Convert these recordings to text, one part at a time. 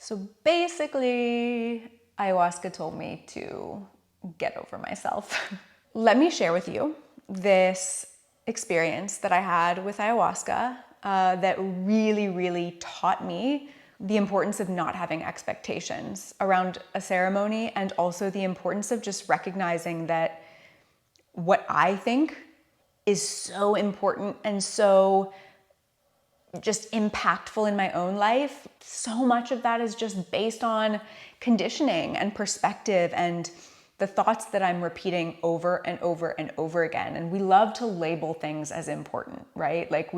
So basically, ayahuasca told me to get over myself. Let me share with you this experience that I had with ayahuasca that really, really taught me the importance of not having expectations around a ceremony, and also the importance of just recognizing that what I think is so important and so just impactful in my own life, so much of that is just based on conditioning and perspective and the thoughts that I'm repeating over and over and over again. And we love to label things as important, right? Like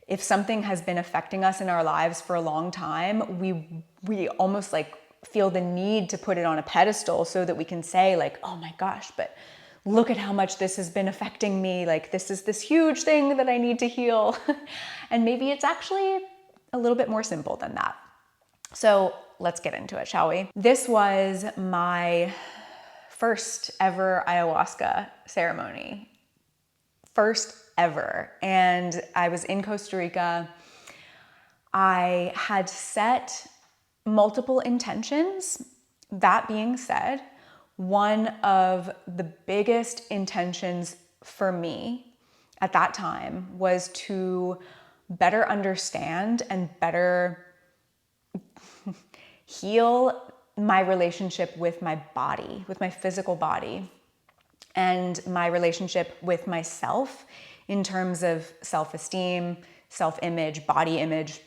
if something has been affecting us in our lives for a long time, we almost like feel the need to put it on a pedestal so that we can say like, oh my gosh, but look at how much this has been affecting me. Like this is this huge thing that I need to heal. And maybe it's actually a little bit more simple than that. So let's get into it, shall we? This was my first ever ayahuasca ceremony. First ever. And I was in Costa Rica. I had set multiple intentions. That being said, one of the biggest intentions for me at that time was to better understand and better heal my relationship with my body, with my physical body, and my relationship with myself in terms of self-esteem, self-image, body image,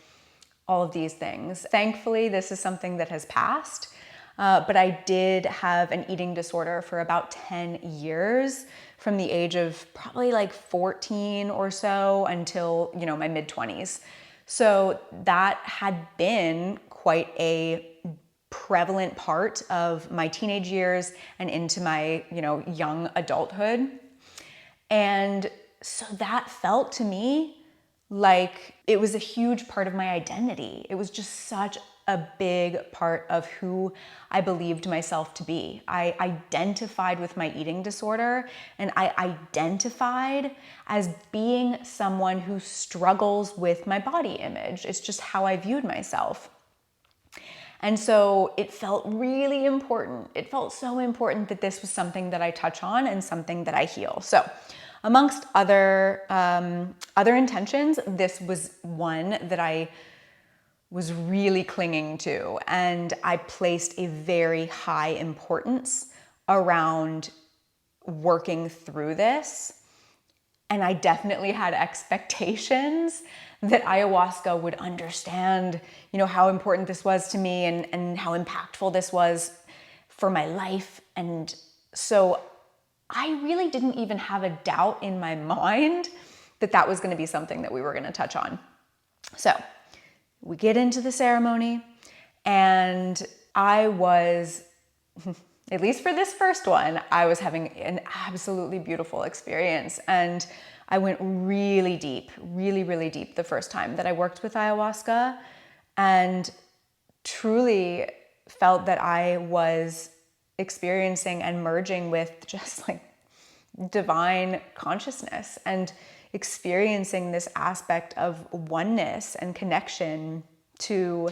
all of these things. Thankfully, this is something that has passed. But I did have an eating disorder for about 10 years, from the age of probably like 14 or so until, my mid-20s. So that had been quite a prevalent part of my teenage years and into my, young adulthood. And so that felt to me like it was a huge part of my identity. It was just such a big part of who I believed myself to be. I identified with my eating disorder, and I identified as being someone who struggles with my body image. It's just how I viewed myself. And so it felt really important. It felt so important that this was something that I touch on and something that I heal. So amongst other intentions, this was one that I was really clinging to, and I placed a very high importance around working through this. And I definitely had expectations that ayahuasca would understand, how important this was to me and how impactful this was for my life. And so I really didn't even have a doubt in my mind that that was going to be something that we were going to touch on. So we get into the ceremony, and I was, at least for this first one, I was having an absolutely beautiful experience. And I went really deep, really, really deep the first time that I worked with ayahuasca, and truly felt that I was experiencing and merging with just like divine consciousness and experiencing this aspect of oneness and connection to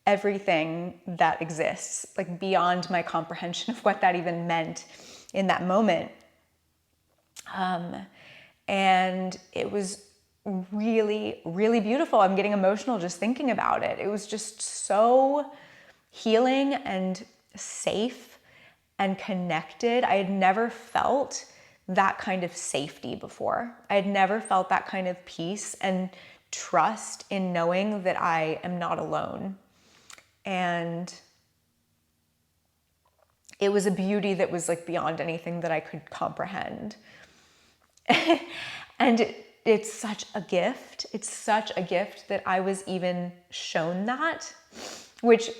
everything that exists, like beyond my comprehension of what that even meant in that moment. And it was really, really beautiful. I'm getting emotional just thinking about it. It was just so healing and safe and connected. I had never felt that kind of safety before. I had never felt that kind of peace and trust in knowing that I am not alone. And it was a beauty that was like beyond anything that I could comprehend. And it's such a gift. It's such a gift that I was even shown that, which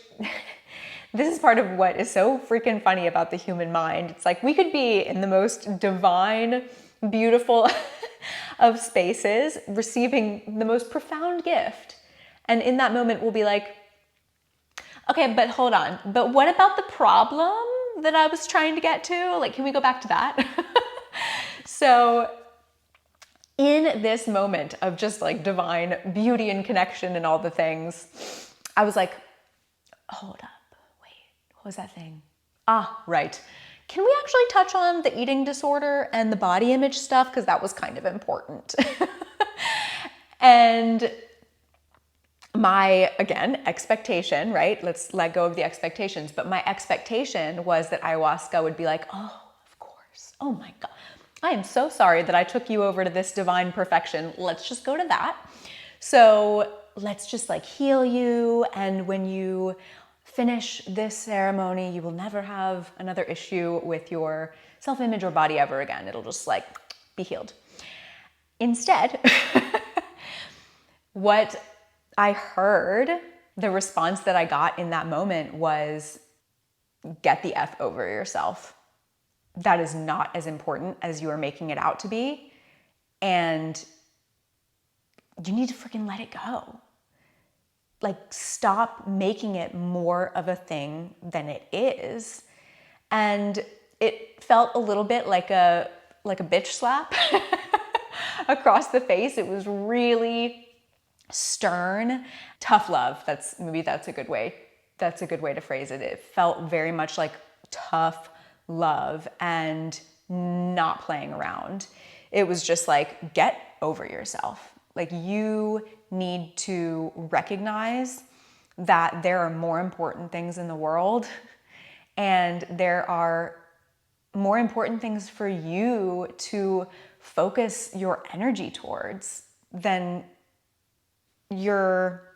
this is part of what is so freaking funny about the human mind. It's like we could be in the most divine, beautiful of spaces, receiving the most profound gift. And in that moment, we'll be like, okay, but hold on. But what about the problem that I was trying to get to? Like, can we go back to that? So in this moment of just like divine beauty and connection and all the things, I was like, hold up, wait, what was that thing? Ah, right. Can we actually touch on the eating disorder and the body image stuff? Because that was kind of important. And my, again, expectation, right? Let's let go of the expectations. But my expectation was that ayahuasca would be like, oh, of course. Oh my God. I am so sorry that I took you over to this divine perfection. Let's just go to that. So let's just like heal you. And when you finish this ceremony, you will never have another issue with your self-image or body ever again. It'll just like be healed. Instead, what I heard, the response that I got in that moment was, get the F over yourself. That is not as important as you are making it out to be. And you need to freaking let it go. Like, stop making it more of a thing than it is. And it felt a little bit like a bitch slap across the face. It was really stern, tough love. That's a good way. That's a good way to phrase it. It felt very much like tough love and not playing around. It was just like, get over yourself. Like, you need to recognize that there are more important things in the world, and there are more important things for you to focus your energy towards than your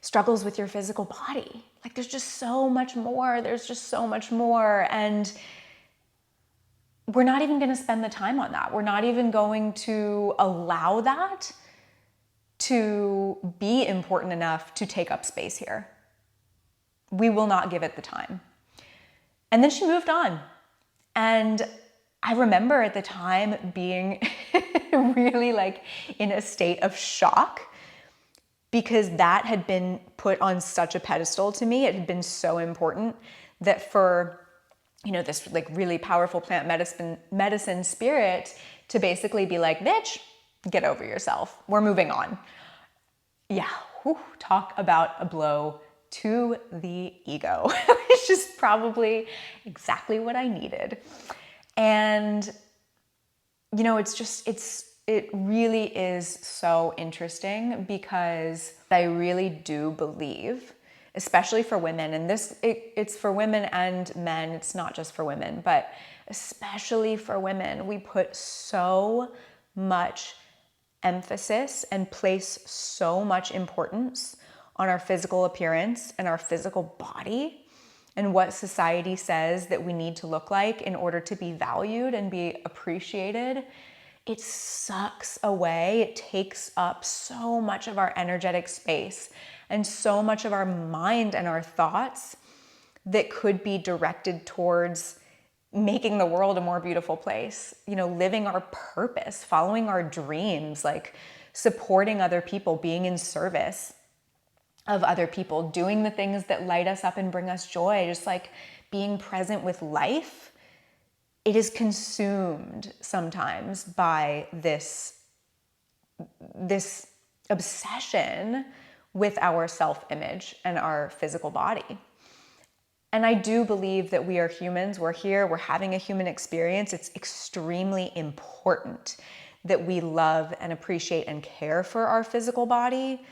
struggles with your physical body. Like, there's just so much more. There's just so much more. And we're not even going to spend the time on that. We're not even going to allow that to be important enough to take up space here. We will not give it the time. And then she moved on. And I remember at the time being really like in a state of shock, because that had been put on such a pedestal to me. It had been so important that for, this like really powerful plant medicine spirit to basically be like, bitch, get over yourself. We're moving on. Yeah, talk about a blow to the ego, which is probably exactly what I needed. And, it really is so interesting, because I really do believe, especially for women, and it's for women and men, it's not just for women, but especially for women, we put so much emphasis and place so much importance on our physical appearance and our physical body and what society says that we need to look like in order to be valued and be appreciated. It sucks away. It takes up so much of our energetic space and so much of our mind and our thoughts that could be directed towards making the world a more beautiful place, living our purpose, following our dreams, like supporting other people, being in service of other people, doing the things that light us up and bring us joy, just like being present with life. It is consumed sometimes by this obsession with our self-image and our physical body. And I do believe that we are humans. We're here, we're having a human experience. It's extremely important that we love and appreciate and care for our physical body.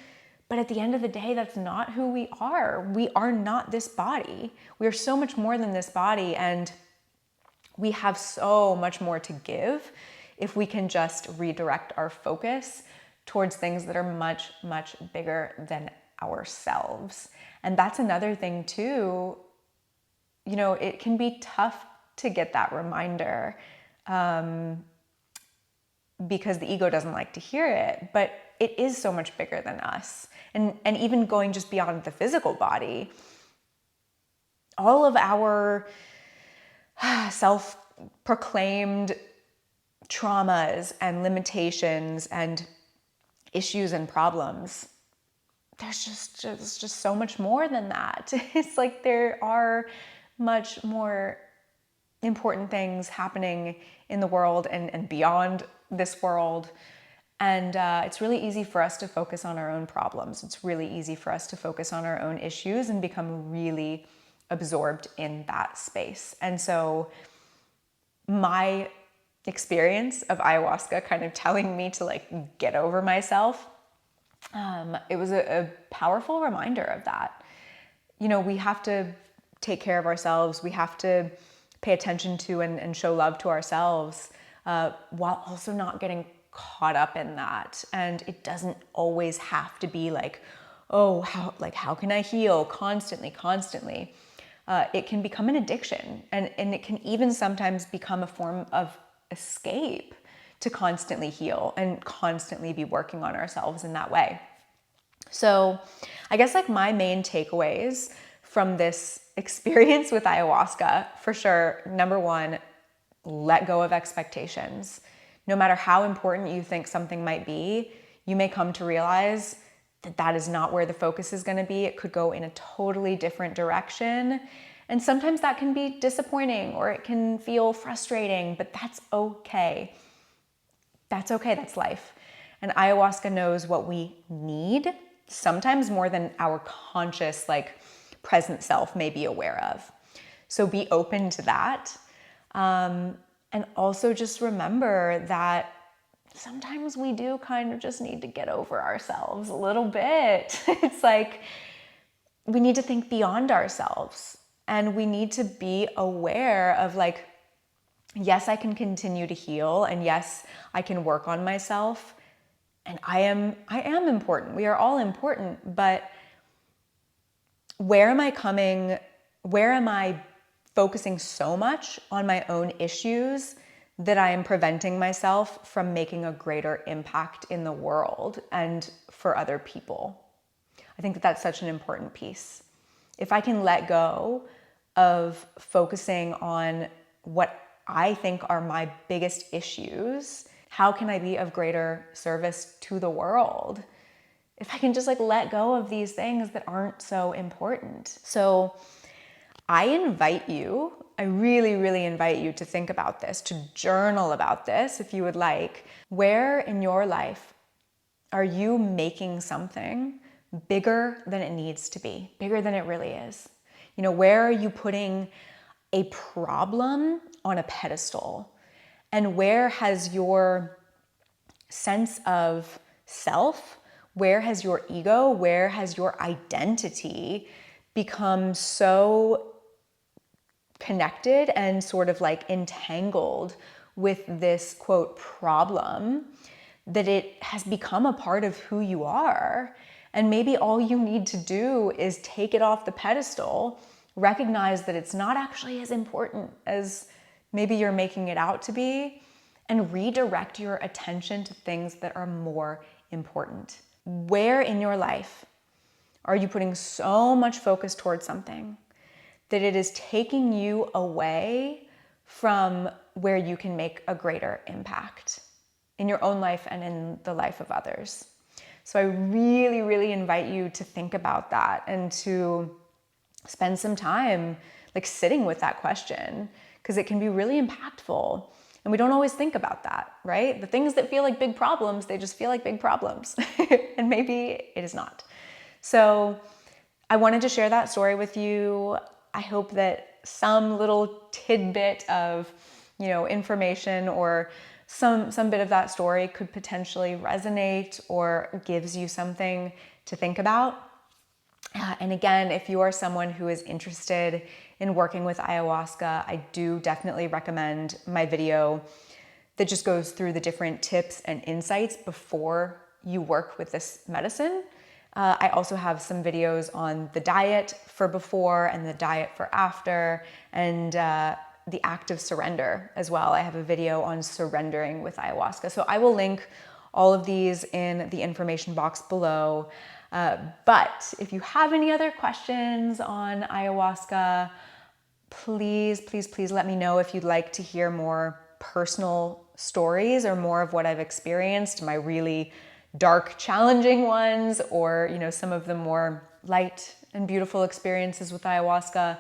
But at the end of the day, that's not who we are. We are not this body. We are so much more than this body, and we have so much more to give if we can just redirect our focus towards things that are much, much bigger than ourselves. And that's another thing too. It can be tough to get that reminder because the ego doesn't like to hear it, but it is so much bigger than us. And even going just beyond the physical body, all of our self-proclaimed traumas and limitations and issues and problems, there's just so much more than that. It's like there are much more important things happening in the world and beyond this world. And it's really easy for us to focus on our own problems. It's really easy for us to focus on our own issues and become really absorbed in that space. And so my experience of ayahuasca kind of telling me to like get over myself, it was a powerful reminder of that. You know, we have to take care of ourselves. We have to pay attention to and show love to ourselves, while also not getting caught up in that. And it doesn't always have to be like, oh, how can I heal constantly? It can become an addiction, and it can even sometimes become a form of escape to constantly heal and constantly be working on ourselves in that way. So I guess like my main takeaways from this experience with ayahuasca, for sure, number one, let go of expectations. No matter how important you think something might be, you may come to realize that that is not where the focus is going to be. It could go in a totally different direction. And sometimes that can be disappointing or it can feel frustrating, but that's okay. That's okay. That's life. And ayahuasca knows what we need, sometimes more than our conscious, like present self may be aware of. So be open to that. And also just remember that sometimes we do kind of just need to get over ourselves a little bit. It's like we need to think beyond ourselves, and we need to be aware of like, yes, I can continue to heal, and yes, I can work on myself, and I am important. We are all important, but where am I focusing so much on my own issues that I am preventing myself from making a greater impact in the world and for other people? I think that that's such an important piece. If I can let go of focusing on what I think are my biggest issues, how can I be of greater service to the world? If I can just like let go of these things that aren't so important. So I really, really invite you to think about this, to journal about this if you would like. Where in your life are you making something bigger than it needs to be, bigger than it really is? You know, where are you putting a problem on a pedestal? And where has your sense of self, where has your ego, where has your identity become so connected and sort of like entangled with this quote problem that it has become a part of who you are? And maybe all you need to do is take it off the pedestal, recognize that it's not actually as important as maybe you're making it out to be, and redirect your attention to things that are more important. Where in your life are you putting so much focus towards something that it is taking you away from where you can make a greater impact in your own life and in the life of others? So I really, really invite you to think about that and to spend some time like sitting with that question, because it can be really impactful. And we don't always think about that, right? The things that feel like big problems, they just feel like big problems. And maybe it is not. So I wanted to share that story with you. I hope that some little tidbit of, information or some bit of that story could potentially resonate or gives you something to think about. And again, if you are someone who is interested in working with ayahuasca, I do definitely recommend my video that just goes through the different tips and insights before you work with this medicine. I also have some videos on the diet for before and the diet for after, and the act of surrender as well. I have a video on surrendering with ayahuasca. So I will link all of these in the information box below. But if you have any other questions on ayahuasca, please let me know if you'd like to hear more personal stories or more of what I've experienced, my really dark, challenging ones, or some of the more light and beautiful experiences with ayahuasca.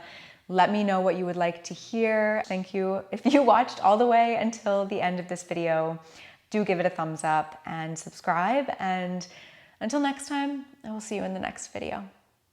Let me know what you would like to hear. Thank you if you watched all the way until the end of this video. do give it a thumbs up and subscribe. And until next time, I will see you in the next video.